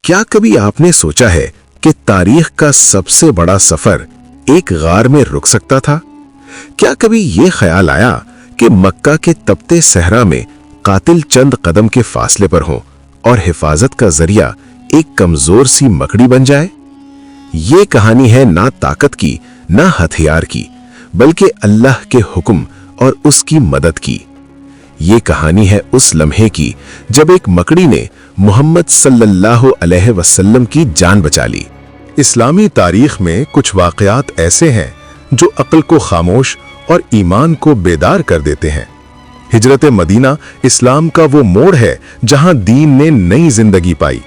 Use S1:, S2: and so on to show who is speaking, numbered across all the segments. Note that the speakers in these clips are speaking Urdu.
S1: کیا کبھی آپ نے سوچا ہے کہ تاریخ کا سب سے بڑا سفر ایک غار میں رک سکتا تھا؟ کیا کبھی یہ خیال آیا کہ مکہ کے تپتے صحرا میں قاتل چند قدم کے فاصلے پر ہوں اور حفاظت کا ذریعہ ایک کمزور سی مکڑی بن جائے؟ یہ کہانی ہے نہ طاقت کی نہ ہتھیار کی، بلکہ اللہ کے حکم اور اس کی مدد کی۔ یہ کہانی ہے اس لمحے کی جب ایک مکڑی نے محمد صلی اللہ علیہ وسلم کی جان بچا لی۔ اسلامی تاریخ میں کچھ واقعات ایسے ہیں جو عقل کو خاموش اور ایمان کو بیدار کر دیتے ہیں۔ ہجرت مدینہ اسلام کا وہ موڑ ہے جہاں دین نے نئی زندگی پائی،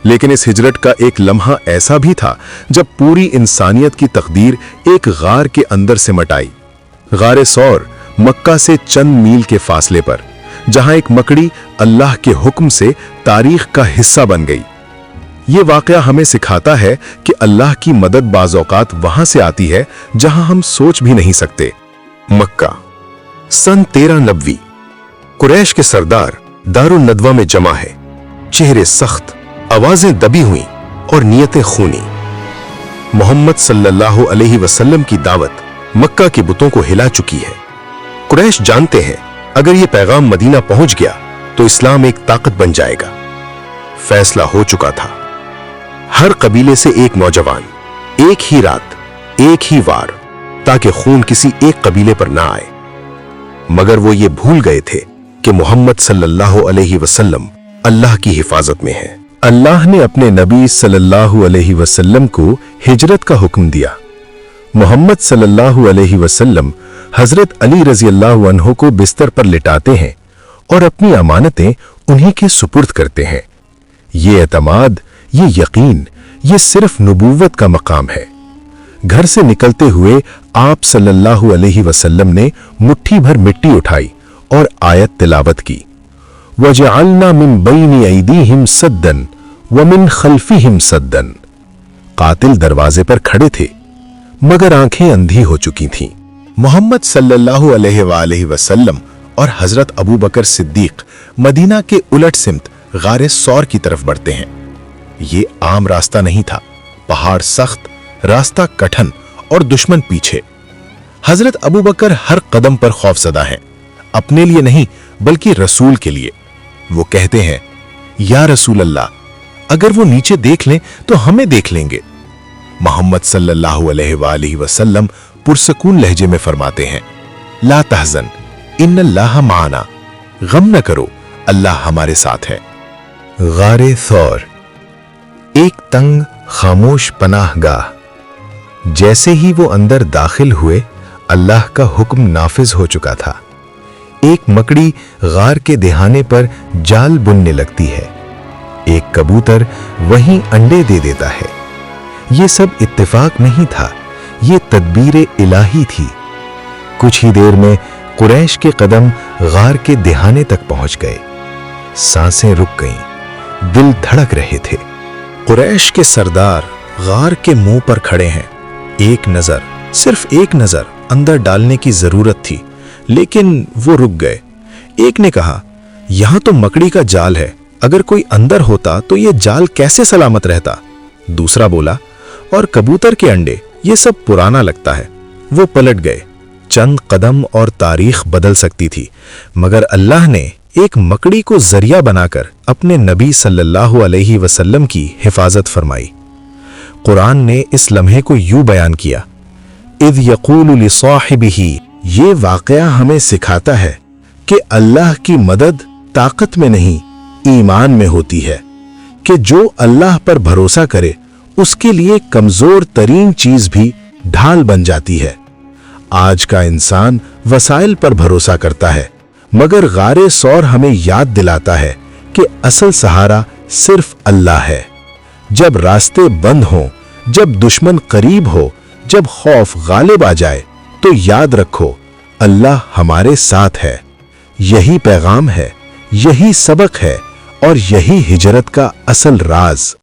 S1: لیکن اس ہجرت کا ایک لمحہ ایسا بھی تھا جب پوری انسانیت کی تقدیر ایک غار کے اندر سمٹ آئی۔ غار ثور مکہ سے چند میل کے فاصلے پر، جہاں ایک مکڑی اللہ کے حکم سے تاریخ کا حصہ بن گئی۔ یہ واقعہ ہمیں سکھاتا ہے کہ اللہ کی مدد بعض اوقات وہاں سے آتی ہے جہاں ہم سوچ بھی نہیں سکتے۔ مکہ سن 1390۔ قریش کے سردار دارالندوہ میں جمع ہے، چہرے سخت، آوازیں دبی ہوئیں اور نیتیں خونی۔ محمد صلی اللہ علیہ وسلم کی دعوت مکہ کے بتوں کو ہلا چکی ہے۔ قریش جانتے ہیں اگر یہ پیغام مدینہ پہنچ گیا تو اسلام ایک طاقت بن جائے گا۔ فیصلہ ہو چکا تھا، ہر قبیلے سے ایک نوجوان، ایک ہی رات، ایک ہی وار، تاکہ خون کسی ایک قبیلے پر نہ آئے۔ مگر وہ یہ بھول گئے تھے کہ محمد صلی اللہ علیہ وسلم اللہ کی حفاظت میں ہے۔ اللہ نے اپنے نبی صلی اللہ علیہ وسلم کو ہجرت کا حکم دیا۔ محمد صلی اللہ علیہ وسلم حضرت علی رضی اللہ عنہ کو بستر پر لٹاتے ہیں اور اپنی امانتیں انہی کے سپرد کرتے ہیں۔ یہ اعتماد، یہ یقین، یہ صرف نبوت کا مقام ہے۔ گھر سے نکلتے ہوئے آپ صلی اللہ علیہ وسلم نے مٹھی بھر مٹی اٹھائی اور آیت تلاوت کی، وَجَعَلْنَا مِن بَيْنِ أَيْدِيهِمْ سَدًّا وَمِن خَلْفِهِمْ سَدًّا۔ قاتل دروازے پر کھڑے تھے مگر آنکھیں اندھی ہو چکی تھیں۔ محمد صلی اللہ علیہ وآلہ وسلم اور حضرت ابو بکر صدیق مدینہ کے الٹ سمت غار ثور کی طرف بڑھتے ہیں۔ یہ عام راستہ نہیں تھا، پہاڑ سخت، راستہ کٹھن اور دشمن پیچھے۔ حضرت ابو بکر ہر قدم پر خوف زدہ ہیں، اپنے لیے نہیں بلکہ رسول کے لیے۔ وہ کہتے ہیں، یا رسول اللہ، اگر وہ نیچے دیکھ لیں تو ہمیں دیکھ لیں گے۔ محمد صلی اللہ علیہ وآلہ وسلم پرسکون لہجے میں فرماتے ہیں، لا تحزن ان اللہ معنا، غم نہ کرو، اللہ ہمارے ساتھ ہے۔ غار ثور ایک تنگ خاموش پناہ گاہ۔ جیسے ہی وہ اندر داخل ہوئے، اللہ کا حکم نافذ ہو چکا تھا۔ ایک مکڑی غار کے دہانے پر جال بننے لگتی ہے، ایک کبوتر وہیں انڈے دے دیتا ہے۔ یہ سب اتفاق نہیں تھا، یہ تدبیر الہی تھی۔ کچھ ہی دیر میں قریش کے قدم غار کے دہانے تک پہنچ گئے، سانسیں رک گئیں، دل دھڑک رہے تھے۔ قریش کے سردار غار کے منہ پر کھڑے ہیں۔ ایک نظر، صرف ایک نظر اندر ڈالنے کی ضرورت تھی، لیکن وہ رک گئے۔ ایک نے کہا، یہاں تو مکڑی کا جال ہے، اگر کوئی اندر ہوتا تو یہ جال کیسے سلامت رہتا؟ دوسرا بولا، اور کبوتر کے انڈے، یہ سب پرانا لگتا ہے۔ وہ پلٹ گئے۔ چند قدم اور تاریخ بدل سکتی تھی، مگر اللہ نے ایک مکڑی کو ذریعہ بنا کر اپنے نبی صلی اللہ علیہ وسلم کی حفاظت فرمائی۔ قرآن نے اس لمحے کو یوں بیان کیا، اذ یقول لصاحبہ۔ یہ واقعہ ہمیں سکھاتا ہے کہ اللہ کی مدد طاقت میں نہیں، ایمان میں ہوتی ہے، کہ جو اللہ پر بھروسہ کرے اس کے لیے کمزور ترین چیز بھی ڈھال بن جاتی ہے۔ آج کا انسان وسائل پر بھروسہ کرتا ہے، مگر غار ثور ہمیں یاد دلاتا ہے کہ اصل سہارا صرف اللہ ہے۔ جب راستے بند ہوں، جب دشمن قریب ہو، جب خوف غالب آ جائے، تو یاد رکھو اللہ ہمارے ساتھ ہے۔ یہی پیغام ہے، یہی سبق ہے، اور یہی ہجرت کا اصل راز۔